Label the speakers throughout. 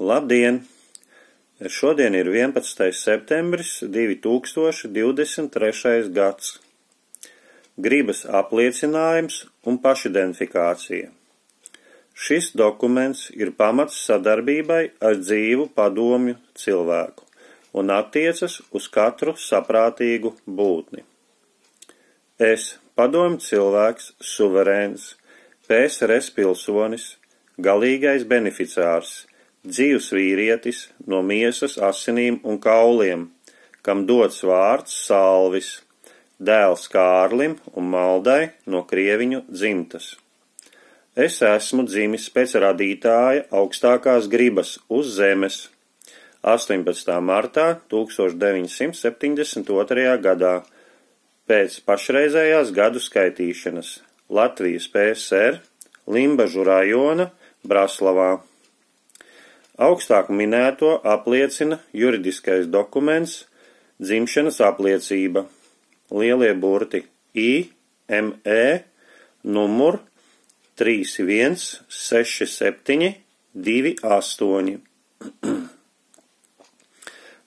Speaker 1: Labdien! Šodien ir 11. septembris 2023. gads. Gribas apliecinājums un pašidentifikācija. Šis dokuments ir pamats sadarbībai ar dzīvu padomju cilvēku un attiecas uz katru saprātīgu būtni. Es, padomju cilvēks, suverēns, PSRS pilsonis, galīgais beneficārs, dzīvs vīrietis no miesas, asinīm un kauliem, kam dots vārds Salvis, dēls Kārlim un Maldai no krieviņu dzimtas. Es esmu dzimis pēc radītāja augstākās gribas uz zemes 18. martā 1972. gadā pēc pašreizējās gadu skaitīšanas Latvijas PSR Limbažu rajona Braslavā. Augstāk minēto apliecina juridiskais dokuments dzimšanas apliecība, lielie burti IME numur 316728.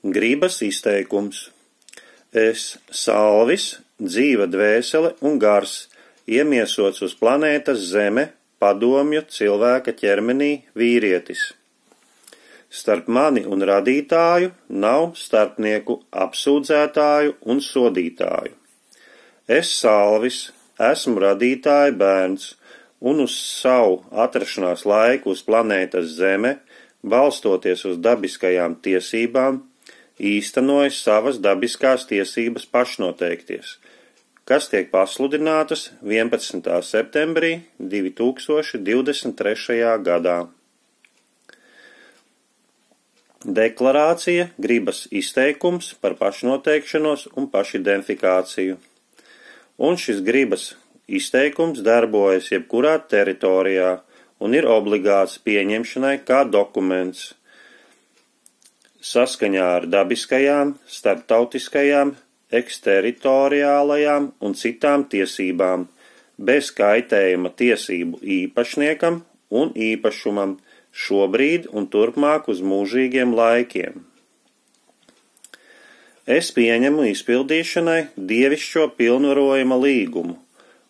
Speaker 1: Gribas izteikums. Es, Salvis, dzīva dvēsele un gars, iemiesots uz planētas Zeme, padomju cilvēka ķermenī vīrietis. Starp mani un radītāju nav starpnieku, apsūdzētāju un sodītāju. Es, Salvis, esmu radītāja bērns un uz savu atrašanās laiku uz planētas Zeme, balstoties uz dabiskajām tiesībām, īstenoju savas dabiskās tiesības pašnoteikties, kas tiek pasludinātas 11. septembrī 2023. gadā. Deklarācija, gribas izteikums par pašnoteikšanos un pašidentifikāciju. Un šis gribas izteikums darbojas jebkurā teritorijā un ir obligāts pieņemšanai kā dokuments saskaņā ar dabiskajām, starptautiskajām, eksteritoriālajām un citām tiesībām, bez kaitējuma tiesību īpašniekam un īpašumam, šobrīd un turpmāk uz mūžīgiem laikiem. Es pieņemu izpildīšanai dievišķo pilnvarojuma līgumu,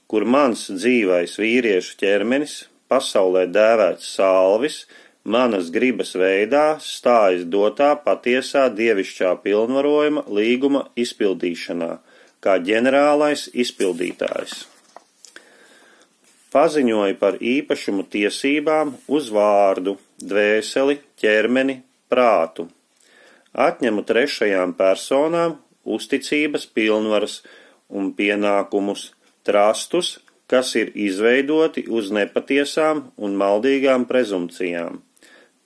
Speaker 1: kur mans dzīvais vīriešu ķermenis, pasaulē dēvēts Salvis, manas gribas veidā stājas dotā patiesā dievišķā pilnvarojuma līguma izpildīšanā, kā ģenerālais izpildītājs. Paziņoju par īpašumu tiesībām uz vārdu, dvēseli, ķermeni, prātu. Atņemu trešajām personām uzticības pilnvaras un pienākumus, trastus, kas ir izveidoti uz nepatiesām un maldīgām prezumcijām.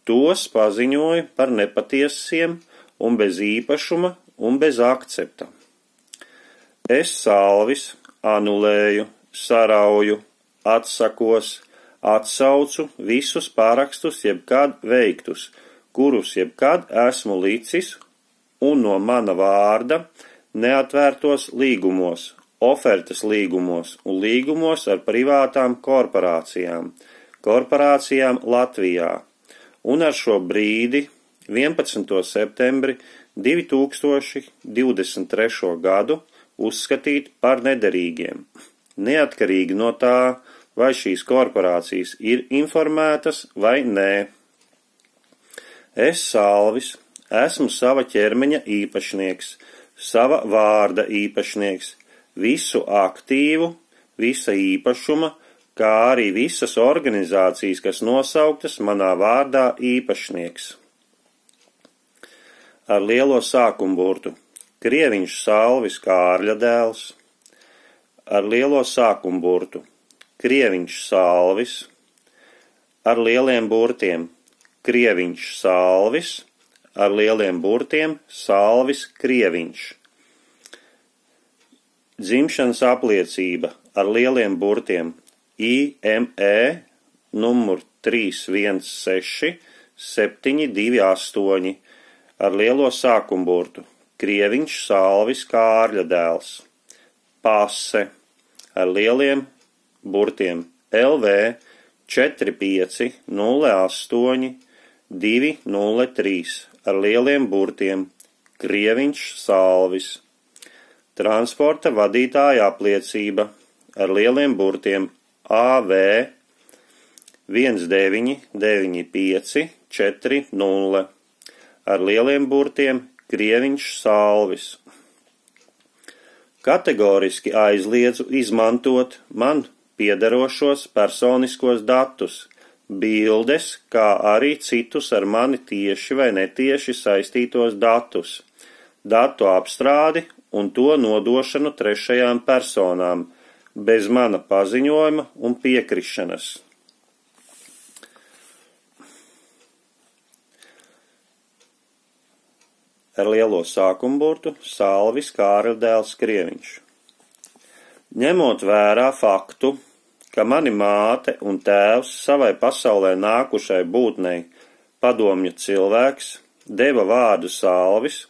Speaker 1: Tos paziņoju par nepatiesiem un bez īpašuma un bez akcepta. Es, Salvis, anulēju, sarauju, atsakos, atsaucu visus pārakstus jebkad veiktus, kurus jebkad esmu licis, un no mana vārda neatvērtos līgumos, ofertas līgumos un līgumos ar privātām korporācijām Latvijā, un ar šo brīdi 11. septembri 2023. gadu uzskatīt par nederīgiem, neatkarīgi no tā, vai šīs korporācijas ir informētas vai nē. Es, Salvis, esmu sava ķermeņa īpašnieks, sava vārda īpašnieks, visu aktīvu, visa īpašuma, kā arī visas organizācijas, kas nosauktas manā vārdā īpašnieks. Ar lielo sākumburtu krieviņš Salvis Kārļa dēls. Ar lielo sākumburtu krieviņš Salvis. Ar lieliem burtiem krieviņš Salvis. Ar lieliem burtiem Salvis krieviņš. Dzimšanas apliecība ar lieliem burtiem IME numur 316728 ar lielo sākumburtu krieviņš Salvis Kārļa dēls. Pase ar lieliem burtiem LV 4508 203 ar lieliem burtiem Krieviņš Salvis. Transporta vadītāja apliecība ar lieliem burtiem AV 199540 ar lieliem burtiem Krieviņš Salvis. Kategoriski aizliedzu izmantot man piederošos personiskos datus, bildes, kā arī citus ar mani tieši vai netieši saistītos datus, datu apstrādi un to nodošanu trešajām personām, bez mana paziņojuma un piekrišanas. Ar lielo sākumburtu Salvis Kārļa dēls Krieviņš. Ņemot vērā faktu, ka mani māte un tēvs savai pasaulē nākušai būtnei padomju cilvēks deva vārdu Salvis,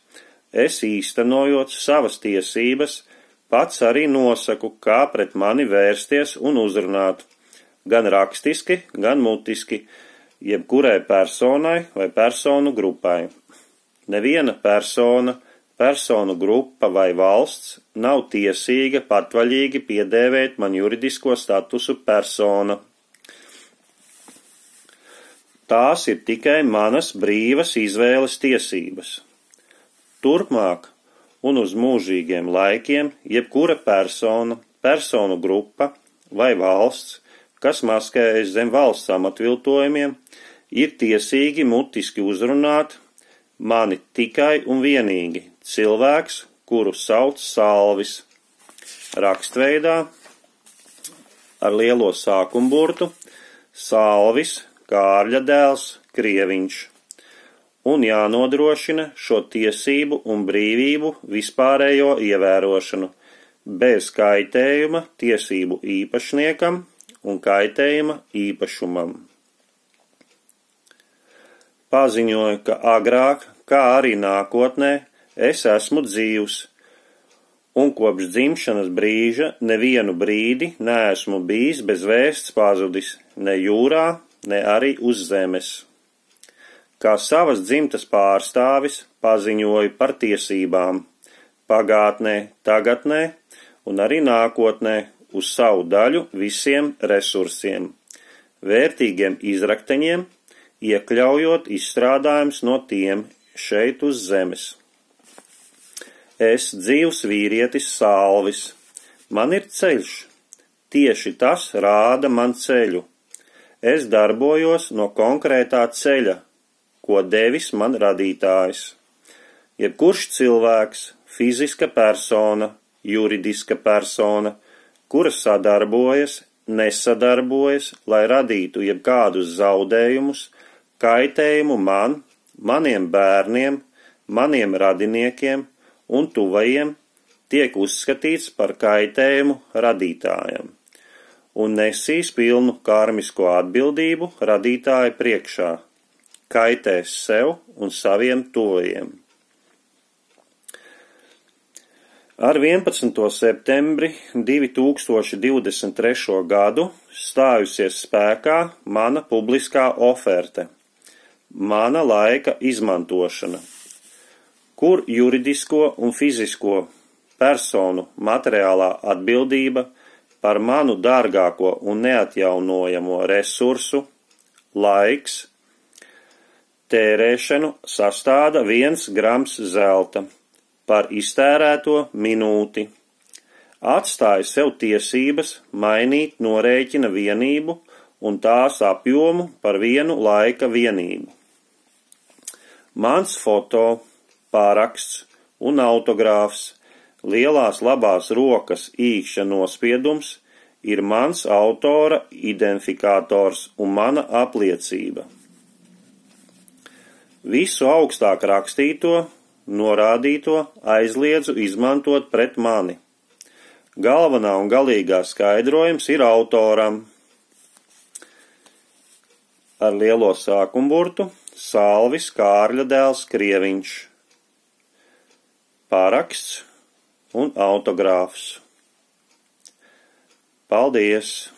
Speaker 1: es īstenojot savas tiesības, pats arī nosaku, kā pret mani vērsties un uzrunāt, gan rakstiski, gan mutiski, jebkurai personai vai personu grupai. Neviena persona, personu grupa vai valsts nav tiesīga patvaļīgi piedēvēt man juridisko statusu persona. Tās ir tikai manas brīvas izvēles tiesības. Turpmāk un uz mūžīgiem laikiem jebkura persona, personu grupa vai valsts, kas maskējas zem valsts amatviltojumiem, ir tiesīgi mutiski uzrunāt mani tikai un vienīgi cilvēks, kuru sauc Salvis, rakstveidā ar lielo sākumburtu Salvis Kārļa dēls Krieviņš, un jānodrošina šo tiesību un brīvību vispārējo ievērošanu, bez kaitējuma tiesību īpašniekam un kaitējuma īpašumam. Paziņoju, ka agrāk, kā arī nākotnē, es esmu dzīvs, un kopš dzimšanas brīža nevienu brīdi neesmu bijis bez vēsts pazudis, ne jūrā, ne arī uz zemes. Kā savas dzimtas pārstāvis paziņoju par tiesībām, pagātnē, tagadnē un arī nākotnē uz savu daļu visiem resursiem, vērtīgiem izrakteņiem, iekļaujot izstrādājums no tiem šeit uz zemes. Es dzīvs vīrietis Salvis, man ir ceļš, tieši tas rāda man ceļu. Es darbojos no konkrētā ceļa, ko devis man radītājs. Jebkurš cilvēks, fiziska persona, juridiska persona, kura sadarbojas, nesadarbojas, lai radītu jebkādus zaudējumus, kaitējumu man, maniem bērniem, maniem radiniekiem un tuvajiem, tiek uzskatīts par kaitējumu radītājam un nesīs pilnu karmisko atbildību radītāja priekšā, kaitēs sev un saviem tuvajiem. Ar 11. septembri 2023. gadu stājusies spēkā mana publiskā oferte. Mana laika izmantošana, kur juridisko un fizisko personu materiālā atbildība par manu dārgāko un neatjaunojamo resursu, laiks, tērēšanu sastāda 1 grams zelta par iztērēto minūti. Atstāja sev tiesības mainīt norēķina vienību un tās apjomu par 1 laika vienību. Mans foto, paraksts un autogrāfs, lielās labās rokas īkšķa nospiedums ir mans autora identifikators un mana apliecība. Visu augstāk rakstīto, norādīto aizliedzu izmantot pret mani. Galvenā un galīgā skaidrojums ir autoram. Ar lielo sākumburtu Salvis Kārļa dēls Krieviņš. Paraksts un autogrāfs. Paldies!